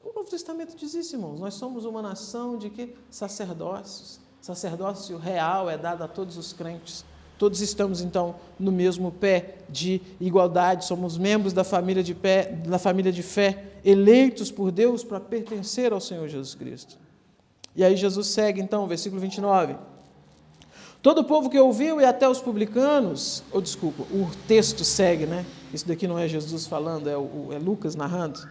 O Novo Testamento diz isso, irmãos, nós somos uma nação de que? Sacerdócios. Sacerdócio real é dado a todos os crentes. Todos estamos, então, no mesmo pé de igualdade, somos membros da família de fé, eleitos por Deus para pertencer ao Senhor Jesus Cristo. E aí Jesus segue, então, versículo 29. Todo o povo que ouviu e até os publicanos, o texto segue, né? Isso daqui não é Jesus falando, é Lucas narrando.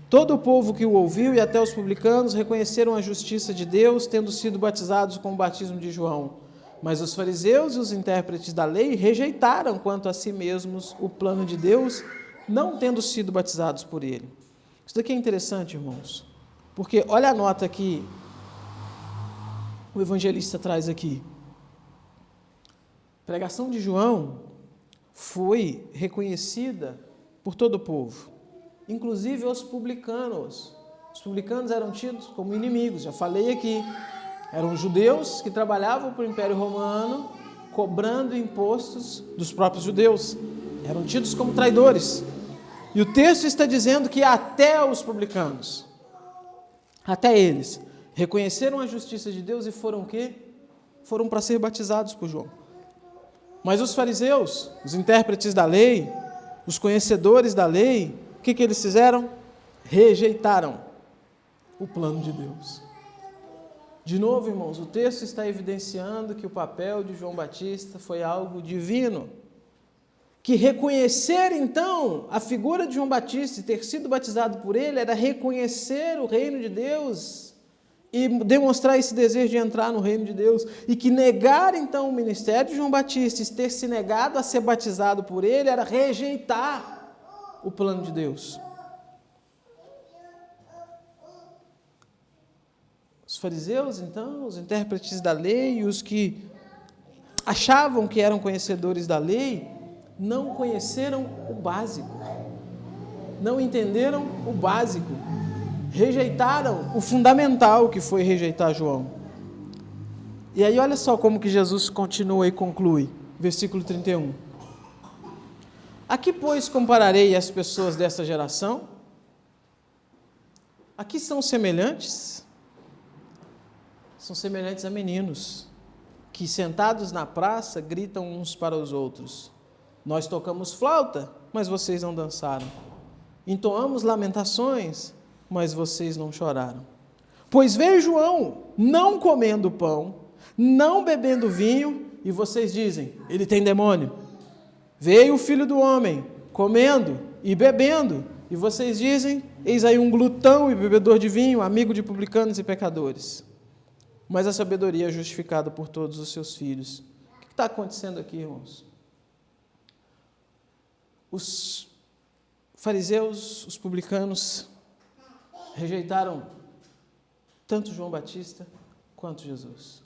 Todo o povo que o ouviu e até os publicanos reconheceram a justiça de Deus, tendo sido batizados com o batismo de João. Mas os fariseus e os intérpretes da lei rejeitaram quanto a si mesmos o plano de Deus, não tendo sido batizados por ele. Isso daqui é interessante, irmãos, porque olha a nota que o evangelista traz aqui. A pregação de João foi reconhecida por todo o povo, inclusive os publicanos. Os publicanos eram tidos como inimigos, já falei aqui. Eram judeus que trabalhavam para o Império Romano, cobrando impostos dos próprios judeus. Eram tidos como traidores. E o texto está dizendo que até os publicanos, até eles, reconheceram a justiça de Deus e foram o quê? Foram para ser batizados por João. Mas os fariseus, os intérpretes da lei, os conhecedores da lei, o que eles fizeram? Rejeitaram o plano de Deus. De novo, irmãos, o texto está evidenciando que o papel de João Batista foi algo divino. Que reconhecer, então, a figura de João Batista e ter sido batizado por ele era reconhecer o reino de Deus e demonstrar esse desejo de entrar no reino de Deus. E que negar, então, o ministério de João Batista e ter se negado a ser batizado por ele era rejeitar o plano de Deus. Os fariseus, então, os intérpretes da lei, os que achavam que eram conhecedores da lei, não conheceram o básico, não entenderam o básico, rejeitaram o fundamental, que foi rejeitar João. E aí olha só como que Jesus continua e conclui, versículo 31. A que, pois, compararei as pessoas dessa geração? A que são semelhantes? São semelhantes a meninos, que sentados na praça gritam uns para os outros: nós tocamos flauta, mas vocês não dançaram. Entoamos lamentações, mas vocês não choraram. Pois veio João não comendo pão, não bebendo vinho, e vocês dizem: ele tem demônio. Veio o Filho do Homem comendo e bebendo, e vocês dizem: eis aí um glutão e bebedor de vinho, amigo de publicanos e pecadores. Mas a sabedoria é justificada por todos os seus filhos. O que está acontecendo aqui, irmãos? Os fariseus, os publicanos, rejeitaram tanto João Batista quanto Jesus.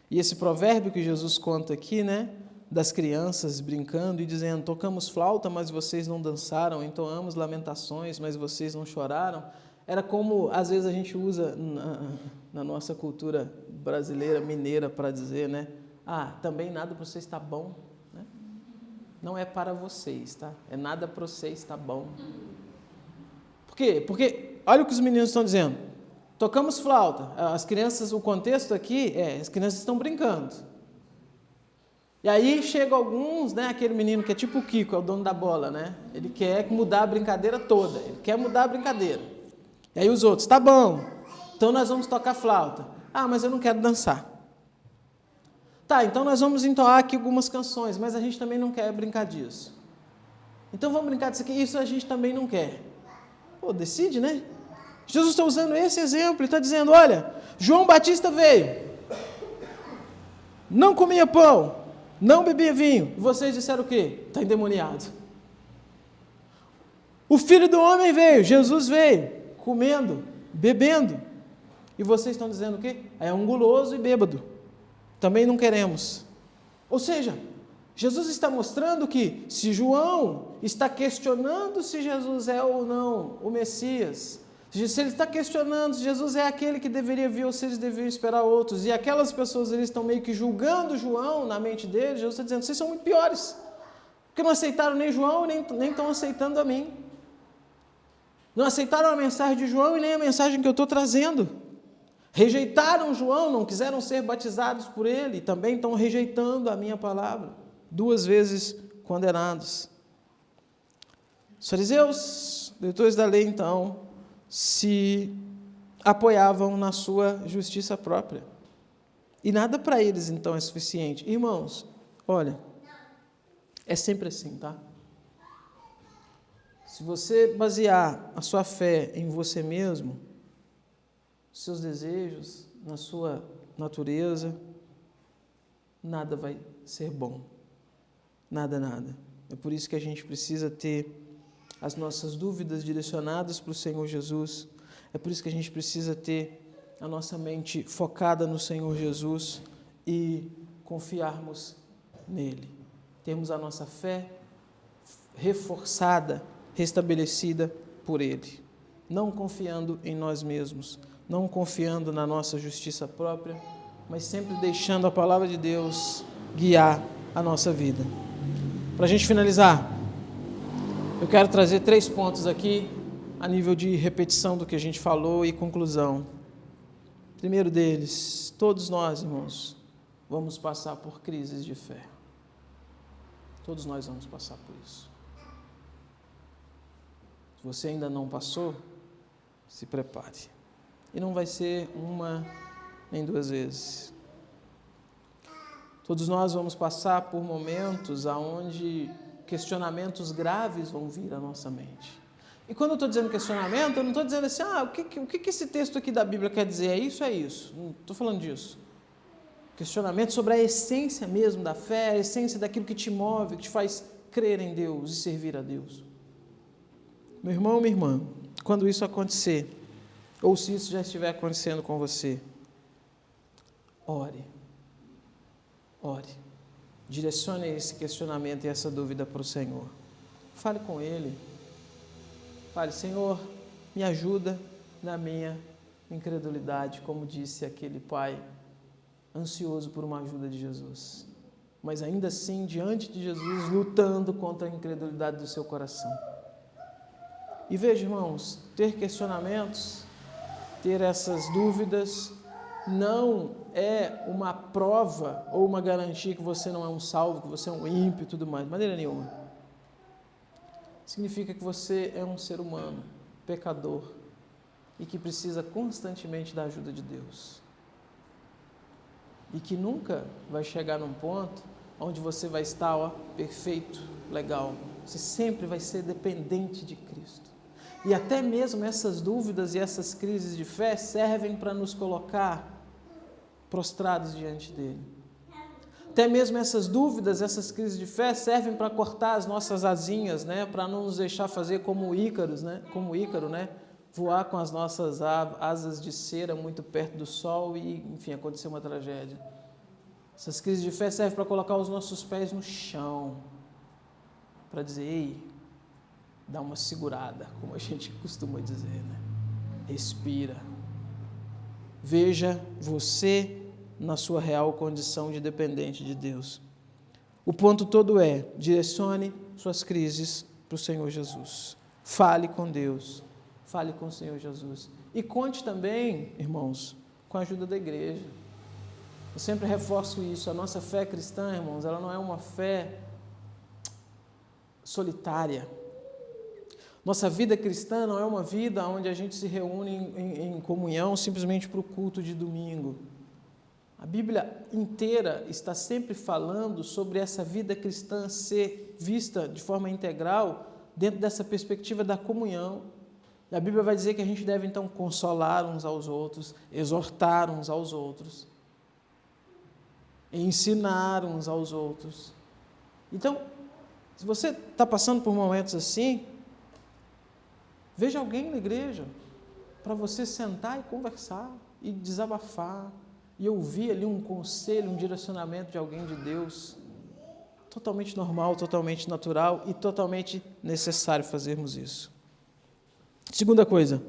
E esse provérbio que Jesus conta aqui, né, das crianças brincando e dizendo: tocamos flauta, mas vocês não dançaram, entoamos lamentações, mas vocês não choraram, era como, às vezes, a gente usa na nossa cultura brasileira, mineira, para dizer, né, também nada para vocês está bom, né? Não é para vocês, tá? É nada para vocês está bom. Por quê? Porque, olha o que os meninos estão dizendo: tocamos flauta. As crianças, o contexto aqui as crianças estão brincando. E aí chegam alguns, né, aquele menino que é tipo o Kiko, é o dono da bola, né? Ele quer mudar a brincadeira toda, ele quer mudar a brincadeira. E aí os outros: tá bom, então nós vamos tocar flauta. Mas eu não quero dançar. Tá, então nós vamos entoar aqui algumas canções, mas a gente também não quer brincar disso. Então vamos brincar disso aqui, isso a gente também não quer. Pô, decide, né? Jesus está usando esse exemplo, ele está dizendo: olha, João Batista veio, não comia pão, não bebia vinho, e vocês disseram o quê? Está endemoniado. O Filho do Homem veio, Jesus veio, comendo, bebendo, e vocês estão dizendo o quê? É um guloso e bêbado, também não queremos. Ou seja, Jesus está mostrando que, se João está questionando se Jesus é ou não o Messias, se ele está questionando se Jesus é aquele que deveria vir ou se eles deveriam esperar outros, e aquelas pessoas eles estão meio que julgando João na mente deles, Jesus está dizendo: vocês são muito piores, porque não aceitaram nem João, nem estão aceitando a mim. Não aceitaram a mensagem de João e nem a mensagem que eu estou trazendo. Rejeitaram João, não quiseram ser batizados por ele, e também estão rejeitando a minha palavra. 2 vezes condenados. Os fariseus, doutores da lei, então, se apoiavam na sua justiça própria. E nada para eles, então, é suficiente. Irmãos, olha, é sempre assim, tá? Se você basear a sua fé em você mesmo, seus desejos, na sua natureza, nada vai ser bom. Nada, nada. É por isso que a gente precisa ter as nossas dúvidas direcionadas para o Senhor Jesus. É por isso que a gente precisa ter a nossa mente focada no Senhor Jesus e confiarmos nele. Termos a nossa fé reforçada, restabelecida por ele. Não confiando em nós mesmos, não confiando na nossa justiça própria, mas sempre deixando a palavra de Deus guiar a nossa vida. Para a gente finalizar, eu quero trazer 3 pontos aqui, a nível de repetição do que a gente falou e conclusão. Primeiro deles, todos nós, irmãos, vamos passar por crises de fé. Todos nós vamos passar por isso. Se você ainda não passou, se prepare. E não vai ser 1 nem 2 vezes. Todos nós vamos passar por momentos onde questionamentos graves vão vir à nossa mente. E quando eu estou dizendo questionamento, eu não estou dizendo assim: o que esse texto aqui da Bíblia quer dizer? É isso? Não estou falando disso. Questionamento sobre a essência mesmo da fé, a essência daquilo que te move, que te faz crer em Deus e servir a Deus. Meu irmão, minha irmã, quando isso acontecer, ou se isso já estiver acontecendo com você, ore. Ore. Direcione esse questionamento e essa dúvida para o Senhor. Fale com Ele. Fale: Senhor, me ajuda na minha incredulidade, como disse aquele pai ansioso por uma ajuda de Jesus. mas ainda assim, diante de Jesus, lutando contra a incredulidade do seu coração. E veja, irmãos, ter questionamentos, ter essas dúvidas, não é uma prova ou uma garantia que você não é um salvo, que você é um ímpio e tudo mais, de maneira nenhuma. Significa que você é um ser humano, pecador, e que precisa constantemente da ajuda de Deus. E que nunca vai chegar num ponto onde você vai estar perfeito, legal. Você sempre vai ser dependente de Cristo. E até mesmo essas dúvidas e essas crises de fé servem para nos colocar prostrados diante dele. Até mesmo essas dúvidas, essas crises de fé servem para cortar as nossas asinhas, né? Para não nos deixar fazer como Ícaro, né? Voar com as nossas asas de cera muito perto do sol e, enfim, acontecer uma tragédia. Essas crises de fé servem para colocar os nossos pés no chão, para dizer, ei, dá uma segurada, como a gente costuma dizer, né? Respira. Veja você na sua real condição de dependente de Deus. O ponto todo é, direcione suas crises para o Senhor Jesus. Fale com Deus, fale com o Senhor Jesus. E conte também, irmãos, com a ajuda da igreja. Eu sempre reforço isso, a nossa fé cristã, irmãos, ela não é uma fé solitária. Nossa vida cristã não é uma vida onde a gente se reúne em comunhão simplesmente para o culto de domingo. A Bíblia inteira está sempre falando sobre essa vida cristã ser vista de forma integral dentro dessa perspectiva da comunhão. E a Bíblia vai dizer que a gente deve, então, consolar uns aos outros, exortar uns aos outros, ensinar uns aos outros. Então, se você está passando por momentos assim, veja alguém na igreja para você sentar e conversar e desabafar e ouvir ali um conselho, um direcionamento de alguém de Deus. Totalmente normal, totalmente natural e totalmente necessário fazermos isso. Segunda coisa,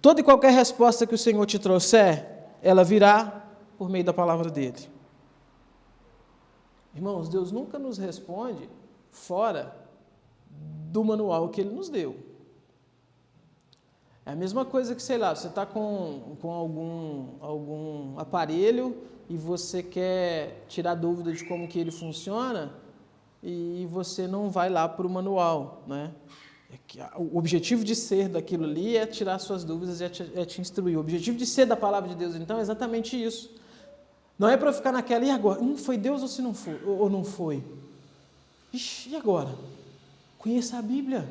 toda e qualquer resposta que o Senhor te trouxer, ela virá por meio da palavra dele. Irmãos, Deus nunca nos responde fora do manual que ele nos deu. É a mesma coisa que, sei lá, você está com algum aparelho e você quer tirar dúvida de como que ele funciona e você não vai lá para o manual, né? O objetivo de ser daquilo ali é tirar suas dúvidas e é te instruir. O objetivo de ser da palavra de Deus, então, é exatamente isso. Não é para ficar naquela, e agora? Foi Deus ou se não foi? Ou não foi? Ixi, e agora? Conheça a Bíblia.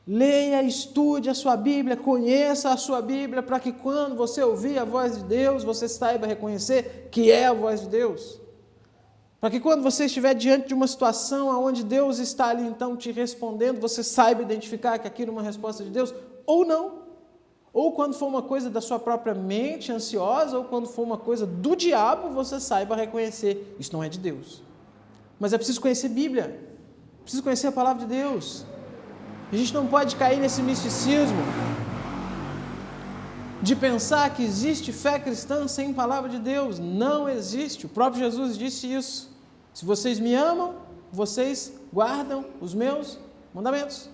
Leia, estude a sua Bíblia, conheça a sua Bíblia, para que quando você ouvir a voz de Deus, você saiba reconhecer que é a voz de Deus. Para que quando você estiver diante de uma situação onde Deus está ali, então, te respondendo, você saiba identificar que aquilo é uma resposta de Deus, ou não. Ou quando for uma coisa da sua própria mente ansiosa, ou quando for uma coisa do diabo, você saiba reconhecer. Isso não é de Deus. Mas é preciso conhecer a Bíblia, preciso conhecer a palavra de Deus. A gente não pode cair nesse misticismo de pensar que existe fé cristã sem palavra de Deus. Não existe. O próprio Jesus disse isso. Se vocês me amam, vocês guardam os meus mandamentos.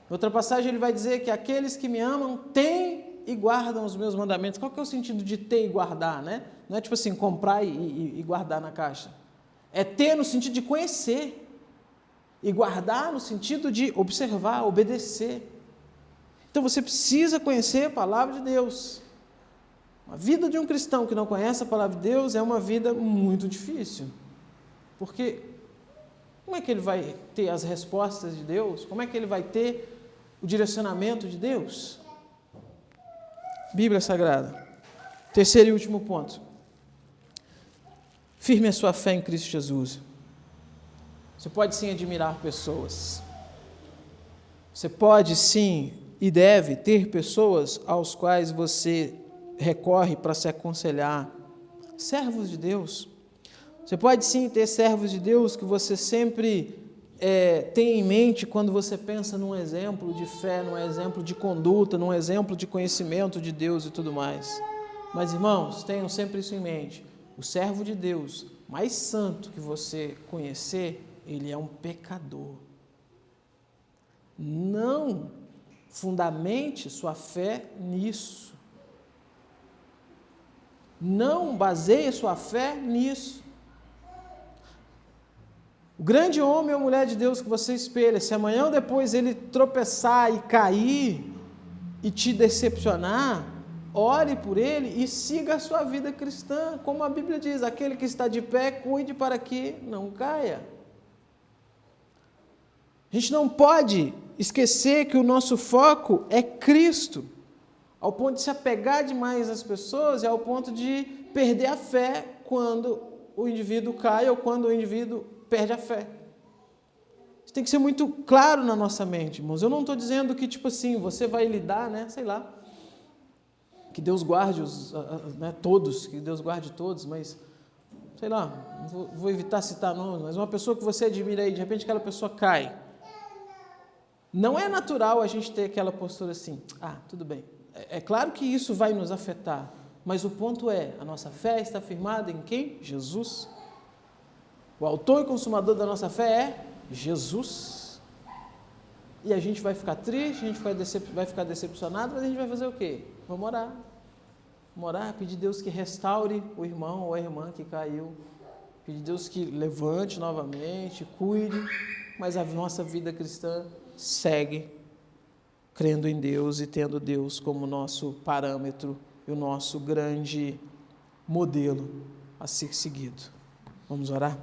Em outra passagem ele vai dizer que aqueles que me amam têm e guardam os meus mandamentos. Qual que é o sentido de ter e guardar, né? Não é tipo assim, comprar e guardar na caixa. É ter no sentido de conhecer. E guardar no sentido de observar, obedecer. Então você precisa conhecer a palavra de Deus. A vida de um cristão que não conhece a palavra de Deus é uma vida muito difícil. Porque como é que ele vai ter as respostas de Deus? Como é que ele vai ter o direcionamento de Deus? Bíblia Sagrada. Terceiro e último ponto. Firme a sua fé em Cristo Jesus. Você pode sim admirar pessoas. Você pode sim e deve ter pessoas aos quais você recorre para se aconselhar. Servos de Deus. Você pode sim ter servos de Deus que você sempre tem em mente quando você pensa num exemplo de fé, num exemplo de conduta, num exemplo de conhecimento de Deus e tudo mais. Mas, irmãos, tenham sempre isso em mente. O servo de Deus mais santo que você conhecer, ele é um pecador. Não fundamente sua fé nisso. Não baseie sua fé nisso. O grande homem ou mulher de Deus que você espelha, se amanhã ou depois ele tropeçar e cair e te decepcionar, ore por ele e siga a sua vida cristã. Como a Bíblia diz, aquele que está de pé, cuide para que não caia. A gente não pode esquecer que o nosso foco é Cristo, ao ponto de se apegar demais às pessoas e ao ponto de perder a fé quando o indivíduo cai ou quando o indivíduo perde a fé. Isso tem que ser muito claro na nossa mente, irmãos. Eu não estou dizendo que, tipo assim, você vai lidar, sei lá, que Deus guarde todos, que Deus guarde todos, mas, sei lá, vou evitar citar nomes, mas uma pessoa que você admira aí, de repente aquela pessoa cai. Não é natural a gente ter aquela postura assim, tudo bem. É claro que isso vai nos afetar, mas o ponto é, a nossa fé está firmada em quem? Jesus. O autor e consumador da nossa fé é Jesus. E a gente vai ficar triste, a gente vai ficar decepcionado, mas a gente vai fazer o quê? Vamos orar. Vamos orar, pedir a Deus que restaure o irmão ou a irmã que caiu. Pedir a Deus que levante novamente, cuide, mas a nossa vida cristã segue crendo em Deus e tendo Deus como nosso parâmetro e o nosso grande modelo a ser seguido. Vamos orar?